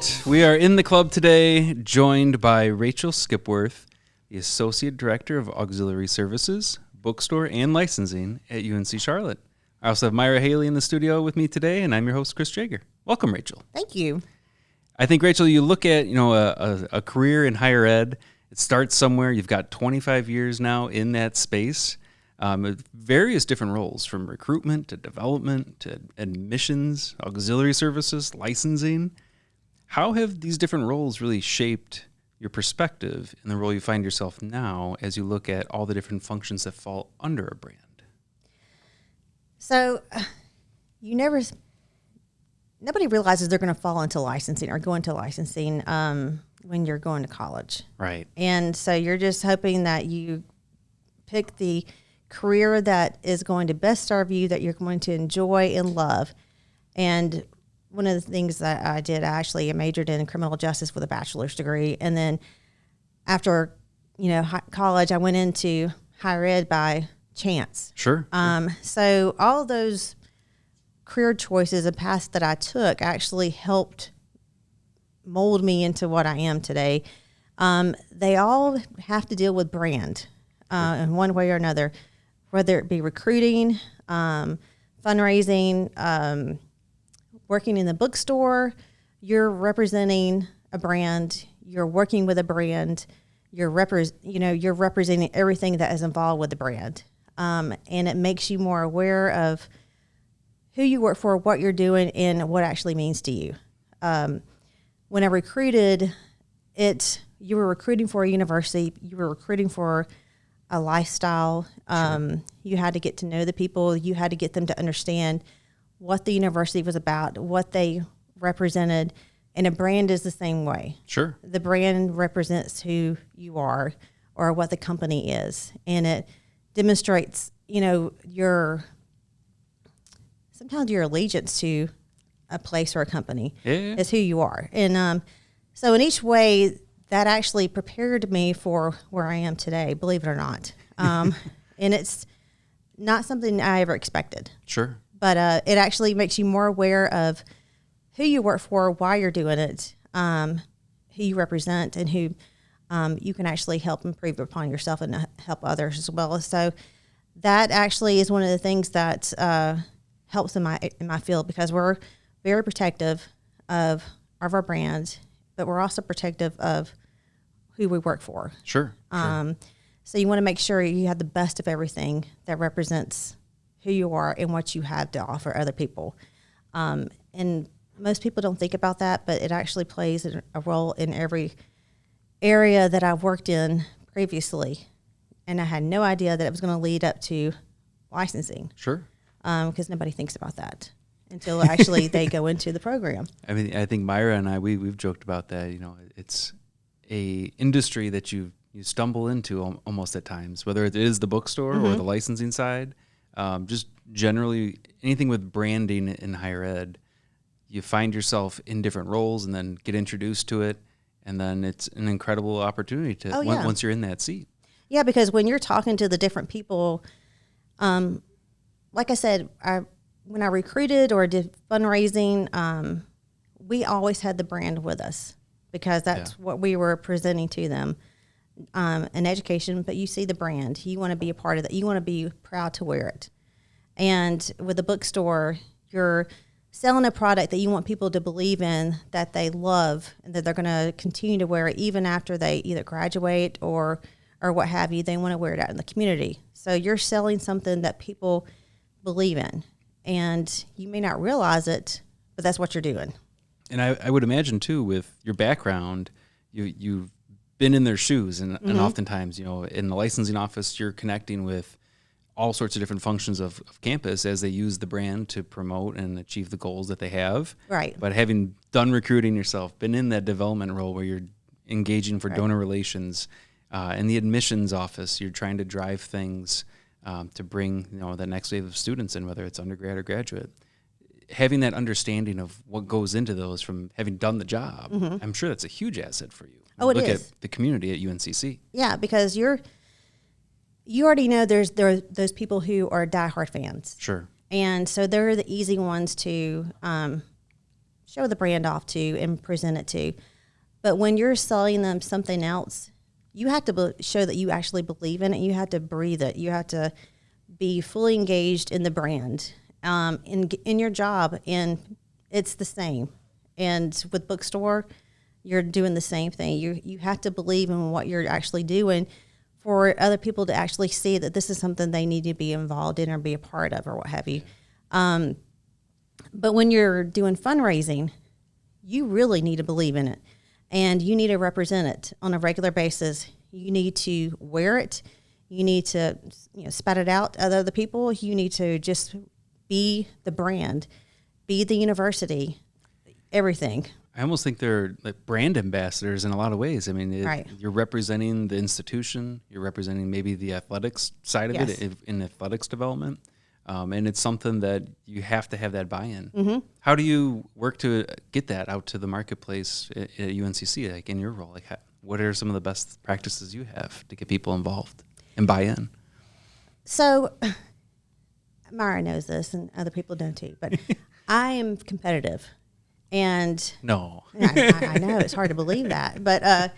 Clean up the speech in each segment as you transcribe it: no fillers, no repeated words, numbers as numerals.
right, we are in the club today, joined by Rachel Skipworth, the Associate Director of Auxiliary Services, Bookstore, and Licensing at UNC Charlotte. I also have Myra Haley in the studio with me today, and I'm your host, Chris Jager. Welcome, Rachel. Thank you. I think, Rachel, you look at a career in higher ed. It starts somewhere. You've got 25 years now in that space. Various different roles, from recruitment to development to admissions, auxiliary services, licensing. How have these different roles really shaped your perspective in the role you find yourself now as you look at all the different functions that fall under a brand? So nobody realizes they're going to fall into licensing or go into licensing when you're going to college. Right. And so you're just hoping that you pick the career that is going to best serve you, that you're going to enjoy and love. And one of the things that I did, I majored in criminal justice with a bachelor's degree. And then after, college, I went into higher ed by chance. Sure. So all of those career choices and paths that I took actually helped mold me into what I am today. They all have to deal with brand in one way or another, whether it be recruiting, fundraising, working in the bookstore. You're representing a brand. You're working with a brand. You're representing everything that is involved with the brand, and it makes you more aware of who you work for, what you're doing, and what it actually means to you. When I recruited, you were recruiting for a university. You were recruiting for a lifestyle. Sure. You had to get to know the people. You had to get them to understand what the university was about, what they represented, and a brand is the same way. Sure. The brand represents who you are or what the company is, and it demonstrates, sometimes your allegiance to a place or a company is who you are. And so in each way, that actually prepared me for where I am today, believe it or not. And it's not something I ever expected. Sure. But it actually makes you more aware of who you work for, why you're doing it, who you represent, and who you can actually help improve upon yourself and help others as well. So that actually is one of the things that helps in my field, because we're very protective of our brand, but we're also protective of who we work for. Sure. So you want to make sure you have the best of everything that represents who you are and what you have to offer other people. And most people don't think about that, but it actually plays a role in every area that I've worked in previously. And I had no idea that it was going to lead up to licensing. Sure. Because nobody thinks about that until actually they go into the program. I mean, I think Myra and I, we've joked about that. It's a industry that you stumble into almost at times, whether it is the bookstore or the licensing side. Just generally anything with branding in higher ed, you find yourself in different roles and then get introduced to it, and then it's an incredible opportunity to once you're in that seat. Yeah, because when you're talking to the different people, like I said, when I recruited or did fundraising, we always had the brand with us because that's what we were presenting to them in education. But you see the brand. You want to be a part of that. You want to be proud to wear it. And with the bookstore, you're selling a product that you want people to believe in, that they love, and that they're going to continue to wear it even after they either graduate or what have you. They want to wear it out in the community. So you're selling something that people believe in, and you may not realize it, but that's what you're doing. And I would imagine too, with your background, you've been in their shoes, and oftentimes, in the licensing office, you're connecting with all sorts of different functions of campus as they use the brand to promote and achieve the goals that they have. Right. But having done recruiting yourself, been in that development role where you're engaging for donor relations, in the admissions office, you're trying to drive things to bring the next wave of students in, whether it's undergrad or graduate. Having that understanding of what goes into those from having done the job, I'm sure that's a huge asset for you. It Look is. at the community at UNCC. Yeah, because you already know there are those people who are diehard fans. Sure. And so they're the easy ones to show the brand off to and present it to. But when you're selling them something else, you have to show that you actually believe in it. You have to breathe it. You have to be fully engaged in the brand, in your job, and it's the same. And with Bookstore, you're doing the same thing. You have to believe in what you're actually doing for other people to actually see that this is something they need to be involved in or be a part of or what have you. But when you're doing fundraising, you really need to believe in it, and you need to represent it on a regular basis. You need to wear it. You need to spat it out at other people. You need to just be the brand, be the university, everything. I almost think they're like brand ambassadors in a lot of ways. I mean, Right. You're representing the institution. You're representing maybe the athletics side of Yes. it in athletics development. And it's something that you have to have that buy-in. Mm-hmm. How do you work to get that out to the marketplace at UNCC, like in your role? Like, what are some of the best practices you have to get people involved and buy in? So, Myra knows this, and other people don't too, but I am competitive. And No. I know it's hard to believe that, but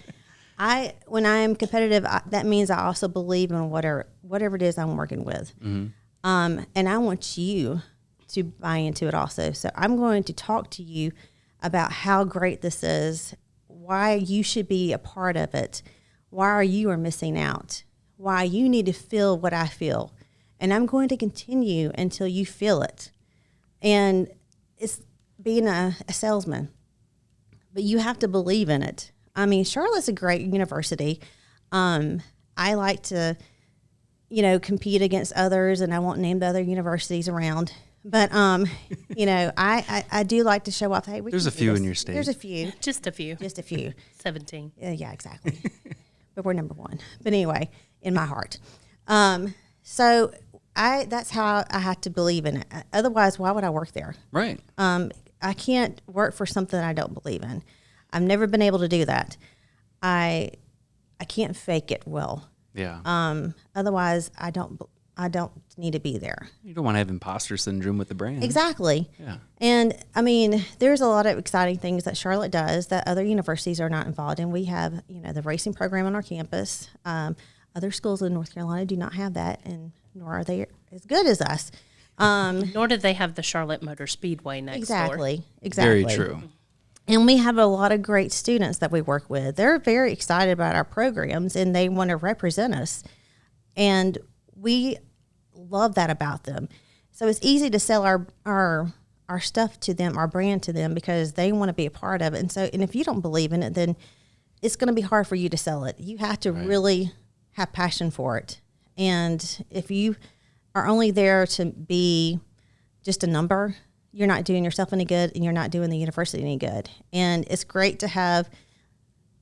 when I am competitive, that means I also believe in whatever it is I'm working with. Mm-hmm. And I want you to buy into it also. So I'm going to talk to you about how great this is, why you should be a part of it, why you are missing out, why you need to feel what I feel. And I'm going to continue until you feel it. And it's being a salesman, but you have to believe in it. I mean, Charlotte's a great university. I like to compete against others, and I won't name the other universities around. But, I do like to show off, hey, There's a few in your state. There's a few. Just a few. 17. Yeah, exactly. But we're number one. But anyway, in my heart. So that's how I have to believe in it. Otherwise, why would I work there? Right. I can't work for something I don't believe in. I've never been able to do that. I can't fake it well. Yeah. Otherwise, I don't need to be there. You don't want to have imposter syndrome with the brand. Exactly. Yeah. And I mean, there's a lot of exciting things that Charlotte does that other universities are not involved in. We have, the racing program on our campus. Other schools in North Carolina do not have that, and nor are they as good as us. Nor do they have the Charlotte Motor Speedway next door. Exactly. Very true. And we have a lot of great students that we work with. They're very excited about our programs, and they want to represent us. And we love that about them. So it's easy to sell our stuff to them, our brand to them, because they want to be a part of it. And if you don't believe in it, then it's going to be hard for you to sell it. You have to really have passion for it. And if you are only there to be just a number, you're not doing yourself any good, and you're not doing the university any good. And it's great to have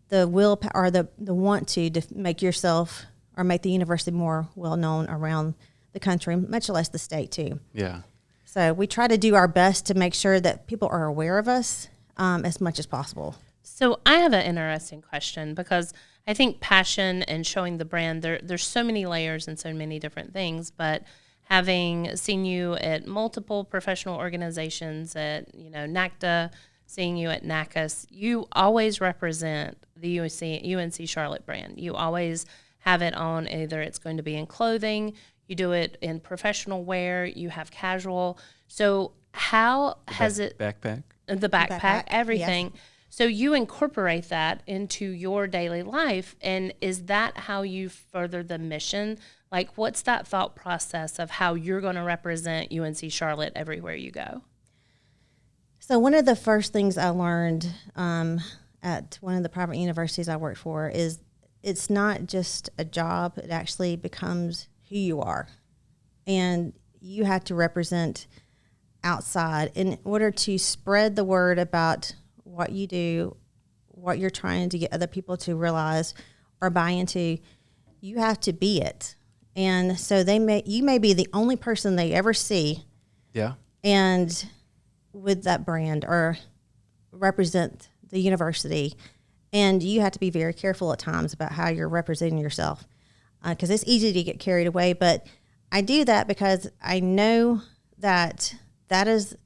the will or the want to make yourself or make the university more well known around the country, much less the state too. Yeah. So we try to do our best to make sure that people are aware of us as much as possible. So I have an interesting question, because I think passion and showing the brand, there's so many layers and so many different things, but having seen you at multiple professional organizations, at NACDA, seeing you at NACAS, you always represent the UNC Charlotte brand. You always have it on, either it's going to be in clothing, you do it in professional wear, you have casual. So how has it... Backpack? The backpack, everything. Yes. So you incorporate that into your daily life, and is that how you further the mission? Like, what's that thought process of how you're going to represent UNC Charlotte everywhere you go? So one of the first things I learned at one of the private universities I worked for is it's not just a job. It actually becomes who you are. And you have to represent outside in order to spread the word about what you do, what you're trying to get other people to realize or buy into. You have to be it. And so you may be the only person they ever see. Yeah. And with that brand or represent the university. And you have to be very careful at times about how you're representing yourself, because it's easy to get carried away. But I do that because I know that is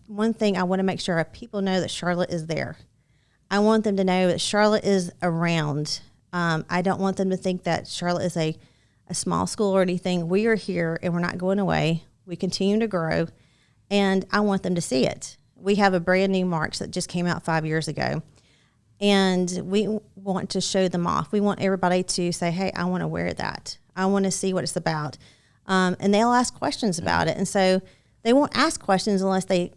one thing I want to make sure people know that Charlotte is there. I want them to know that Charlotte is around. I don't want them to think that Charlotte is a small school or anything. We are here and we're not going away. We continue to grow, and I want them to see it. We have a brand new Marks that just came out 5 years ago, and we want to show them off. We want everybody to say, hey, I want to wear that. I want to see what it's about. And they'll ask questions about it. And so they won't ask questions unless they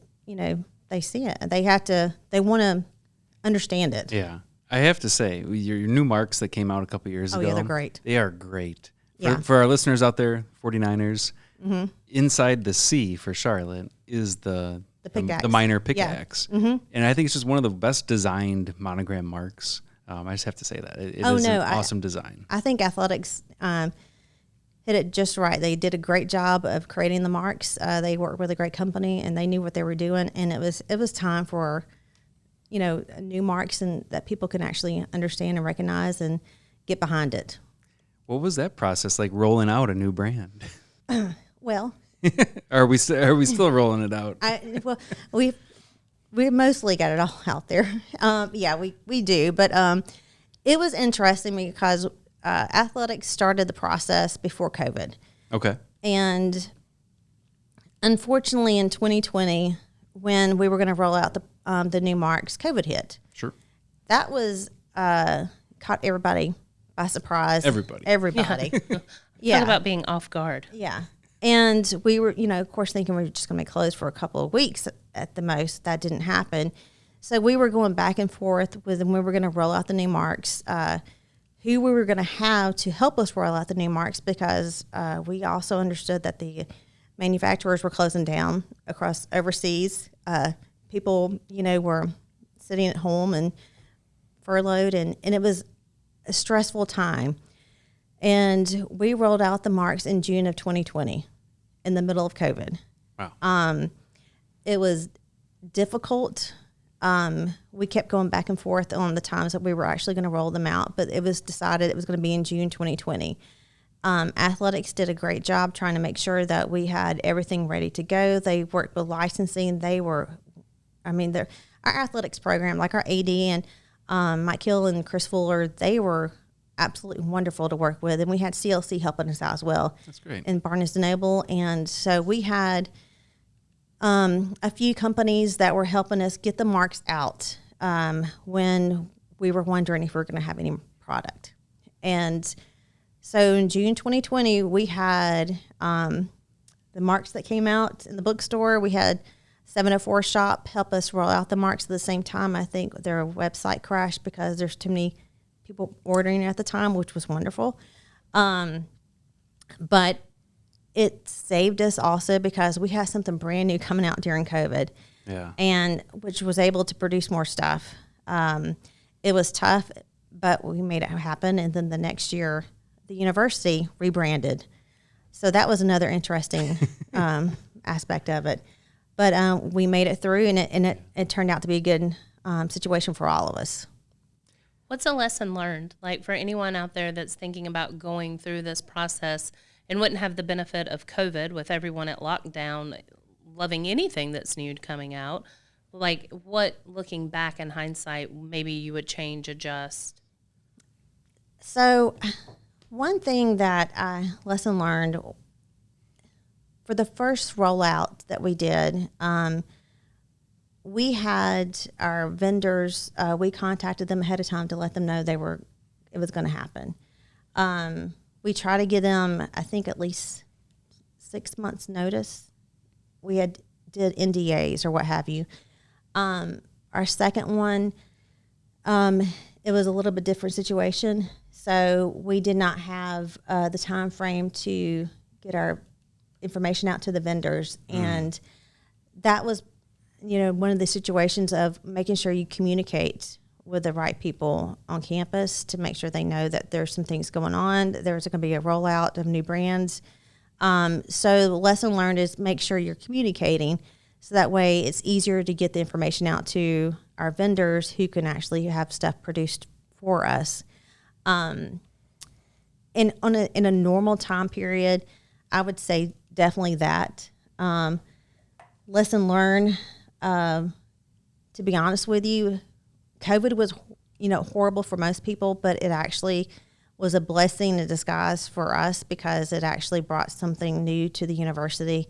see it. They want to understand it. Yeah. I have to say, your new Marks that came out a couple years ago. Oh, yeah, they're great. They are great. Yeah. For our listeners out there, 49ers, inside the C for Charlotte is the pickaxe. The minor pickaxe. Yeah. Mm-hmm. And I think it's just one of the best designed monogram marks. I just have to say that. It is an awesome design. I think Athletics hit it just right. They did a great job of creating the marks. They worked with a great company, and they knew what they were doing. And it was time for, new marks and that people can actually understand and recognize and get behind it. What was that process like, rolling out a new brand? Well, are we still rolling it out? We mostly got it all out there. We do, but it was interesting because Athletics started the process before COVID. Okay. And unfortunately, in 2020, when we were going to roll out the new marks, COVID hit. Sure. That was caught everybody by surprise. Everybody. Yeah. Talk about being off guard. Yeah. And we were, of course, thinking we were just going to be closed for a couple of weeks at the most. That didn't happen. So we were going back and forth with when we were going to roll out the new marks, who we were going to have to help us roll out the new marks, because we also understood that the manufacturers were closing down across overseas. People, were sitting at home and furloughed, and it was a stressful time. And we rolled out the marks in June of 2020 in the middle of COVID. Wow. It was difficult. We kept going back and forth on the times that we were actually going to roll them out, but it was decided it was going to be in June 2020. Athletics did a great job trying to make sure that we had everything ready to go. They worked with licensing. Our athletics program, like our AD and Mike Hill and Chris Fuller, they were absolutely wonderful to work with. And we had CLC helping us out as well. That's great. And Barnes & Noble. And so we had a few companies that were helping us get the marks out when we were wondering if we were going to have any product. And so in June 2020, we had the marks that came out in the bookstore. We had 704 Shop help us roll out the marks at the same time. I think their website crashed because there's too many people ordering at the time, which was wonderful. But it saved us also because we had something brand new coming out during COVID. Yeah. And which was able to produce more stuff. It was tough, but we made it happen. And then the next year, the university rebranded. So that was another interesting aspect of it. But we made it through, and it turned out to be a good situation for all of us. What's a lesson learned? Like, for anyone out there that's thinking about going through this process and wouldn't have the benefit of COVID with everyone at lockdown, loving anything that's new coming out, like, what, looking back in hindsight, maybe you would change, adjust? So one thing that I lesson learned for the first rollout that we did, we had our vendors, we contacted them ahead of time to let them know it was going to happen. We try to give them, I think, at least 6 months notice. We did NDAs or what have you. Our second one, it was a little bit different situation. So we did not have the time frame to get our information out to the vendors. And that was, one of the situations of making sure you communicate with the right people on campus to make sure they know that there's some things going on. There's going to be a rollout of new brands. So the lesson learned is make sure you're communicating so that way it's easier to get the information out to our vendors who can actually have stuff produced for us. In a normal time period, I would say definitely that. lesson learned, to be honest with you, COVID was, horrible for most people, but it actually was a blessing in disguise for us because it actually brought something new to the university.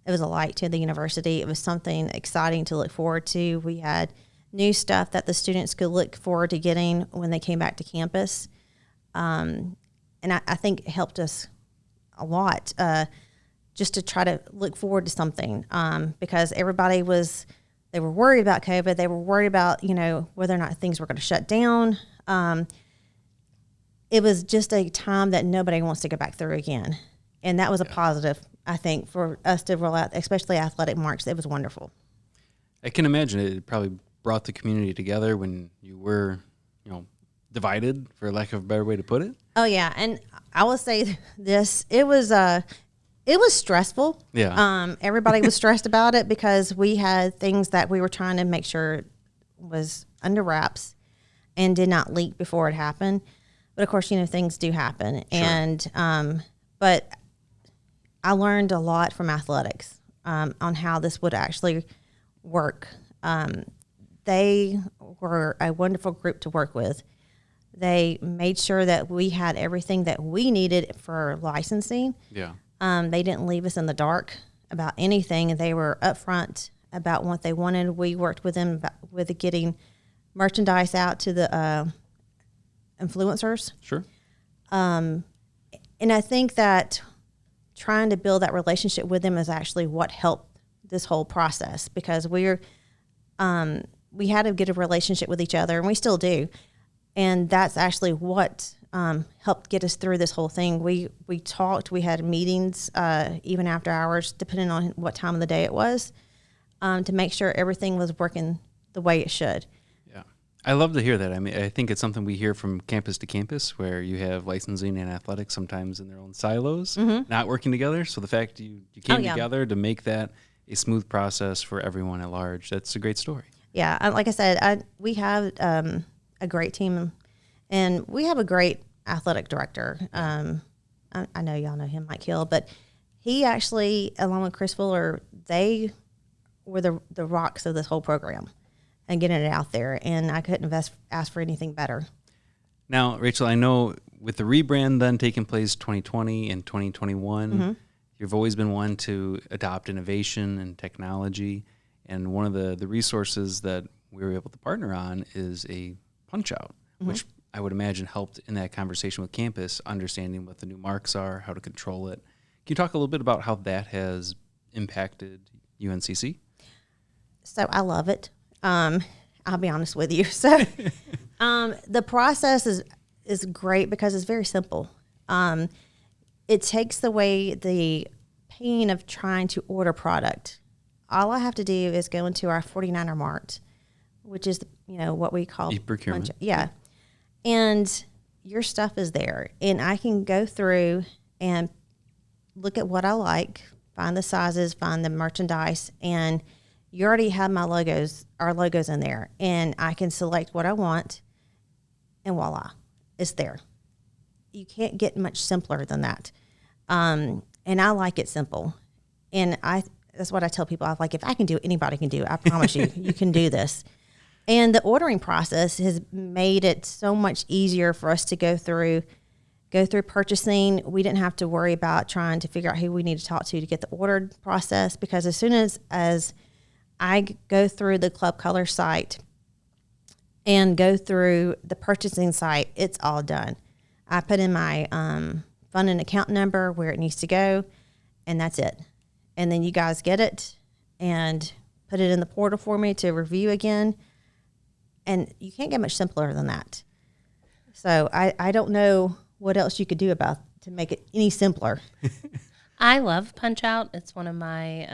It was a light to the university. It was something exciting to look forward to. We had new stuff that the students could look forward to getting when they came back to campus. And I think it helped us a lot just to try to look forward to something because everybody they were worried about COVID. They were worried about, whether or not things were going to shut down. It was just a time that nobody wants to go back through again. And that was a positive, I think, for us to roll out, especially athletic marks. It was wonderful. I can imagine it probably brought the community together when you were, divided, for lack of a better way to put it. Oh, yeah. And I will say this, it was stressful. Yeah. Everybody was stressed about it because we had things that we were trying to make sure was under wraps and did not leak before it happened. But of course, things do happen. Sure. And, but I learned a lot from athletics on how this would actually work. They were a wonderful group to work with. They made sure that we had everything that we needed for licensing. Yeah. They didn't leave us in the dark about anything. They were upfront about what they wanted. We worked with them with getting merchandise out to the influencers. Sure. And I think that trying to build that relationship with them is actually what helped this whole process because we had to get a relationship with each other, and we still do. And that's actually what helped get us through this whole thing. We talked, we had meetings even after hours, depending on what time of the day it was, to make sure everything was working the way it should. Yeah. I love to hear that. I mean, I think it's something we hear from campus to campus where you have licensing and athletics sometimes in their own silos, not working together. So the fact you came together to make that a smooth process for everyone at large, that's a great story. Yeah. Like I said, we have a great team, and we have a great athletic director. I know y'all know him, Mike Hill, but he actually, along with Chris Fuller, they were the rocks of this whole program and getting it out there, and I couldn't have asked for anything better. Now, Rachel, I know with the rebrand then taking place 2020 and 2021, you've always been one to adopt innovation and technology, and one of the resources that we were able to partner on is a punch-out, which I would imagine helped in that conversation with campus, understanding what the new marks are, how to control it. Can you talk a little bit about how that has impacted UNCC? So I love it. I'll be honest with you. So the process is great because it's very simple. It takes away the pain of trying to order product. All I have to do is go into our 49er mart, which is what we call e-procurement. Yeah. And your stuff is there, and I can go through and look at what I like, find the sizes, find the merchandise, and you already have our logos in there, and I can select what I want, and voila, it's there. You can't get much simpler than that. And I like it simple. And that's what I tell people. I'm like, if I can do it, anybody can do it. I promise you, you can do this. And the ordering process has made it so much easier for us to go through purchasing. We didn't have to worry about trying to figure out who we need to talk to get the ordered process, because as soon as I go through the Club Color site and go through the purchasing site, it's all done. I put in my fund and account number where it needs to go, and that's it. And then you guys get it and put it in the portal for me to review again. And you can't get much simpler than that. So I don't know what else you could do to make it any simpler. I love Punch Out. It's one of my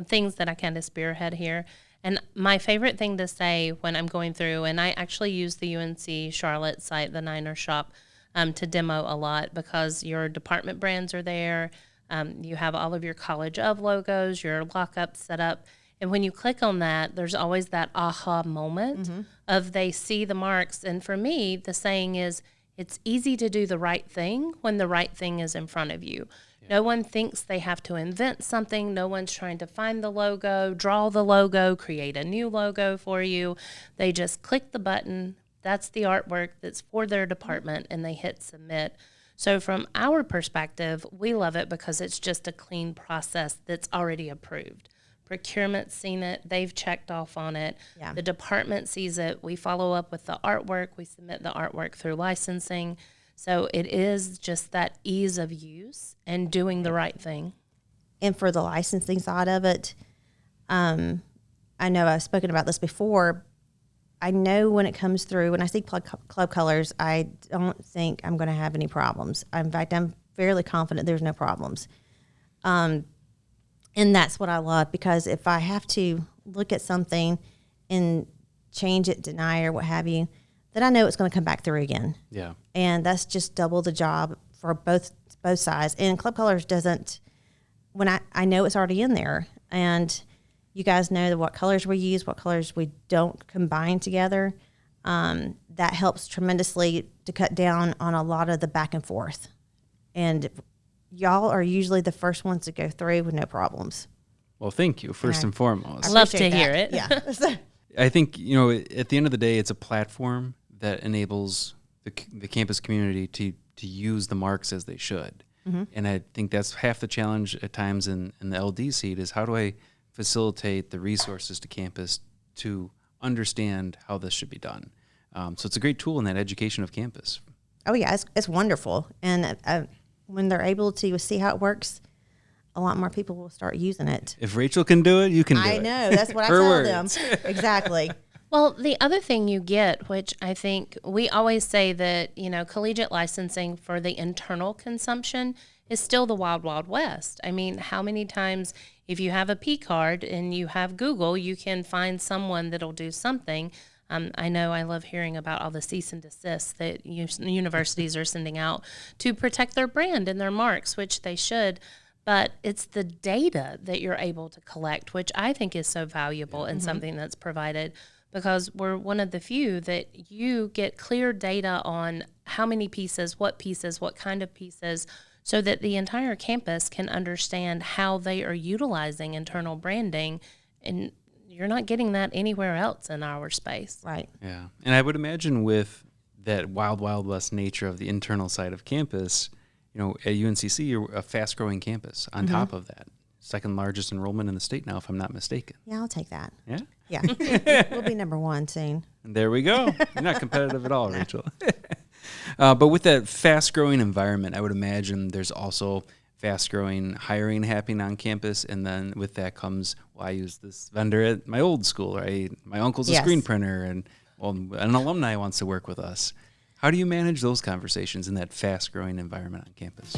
things that I kind of spearhead here. And my favorite thing to say when I'm going through, and I actually use the UNC Charlotte site, the Niner Shop, to demo a lot, because your department brands are there. You have all of your College of logos, your lockup set up. And when you click on that, there's always that aha moment of they see the marks. And for me, the saying is, it's easy to do the right thing when the right thing is in front of you. No one thinks they have to invent something. No one's trying to find the logo, draw the logo, create a new logo for you. They just click the button. That's the artwork that's for their department, and they hit submit. So from our perspective, we love it because it's just a clean process that's already approved. Procurement's seen it. They've checked off on it. Yeah. The department sees it. We follow up with the artwork. We submit the artwork through licensing. So it is just that ease of use and doing the right thing. And for the licensing side of it, I know I've spoken about this before. I know when it comes through, when I see club colors, I don't think I'm going to have any problems. In fact, I'm fairly confident there's no problems. And that's what I love, because if I have to look at something and change it, deny or what have you, then I know it's going to come back through again. Yeah. And that's just double the job for both sides. And Club Colors doesn't, when I know it's already in there, and you guys know what colors we use, what colors we don't combine together. That helps tremendously to cut down on a lot of the back and forth. And y'all are usually the first ones to go through with no problems. Well, thank you, first and foremost. I love to appreciate hear that. it. Yeah. I think, at the end of the day, it's a platform that enables the campus community to use the marks as they should. Mm-hmm. And I think that's half the challenge at times in the LD seat is how do I facilitate the resources to campus to understand how this should be done. So it's a great tool in that education of campus. Oh, yeah, it's wonderful. And when they're able to see how it works, a lot more people will start using it. If Rachel can do it, you can do it. I know. That's what I Her tell words. them. Exactly. Well, the other thing you get, which I think we always say that, collegiate licensing for the internal consumption is still the wild, wild west. I mean, how many times if you have a P card and you have Google, you can find someone that'll do something. I know I love hearing about all the cease and desist that universities are sending out to protect their brand and their marks, which they should. But it's the data that you're able to collect, which I think is so valuable and something that's provided, because we're one of the few that you get clear data on how many pieces, what kind of pieces, so that the entire campus can understand how they are utilizing internal branding. And you're not getting that anywhere else in our space. Right. Yeah. And I would imagine with that wild, wild west nature of the internal side of campus, at UNCC, you're a fast-growing campus on top of that. Second largest enrollment in the state now, if I'm not mistaken. Yeah, I'll take that. Yeah? Yeah. We'll be number one soon. And there we go. You're not competitive at all, Rachel. But with that fast-growing environment, I would imagine there's also fast-growing hiring happening on campus, and then with that comes, I use this vendor at my old school, right? My uncle's a screen printer, and an alumni wants to work with us. How do you manage those conversations in that fast-growing environment on campus?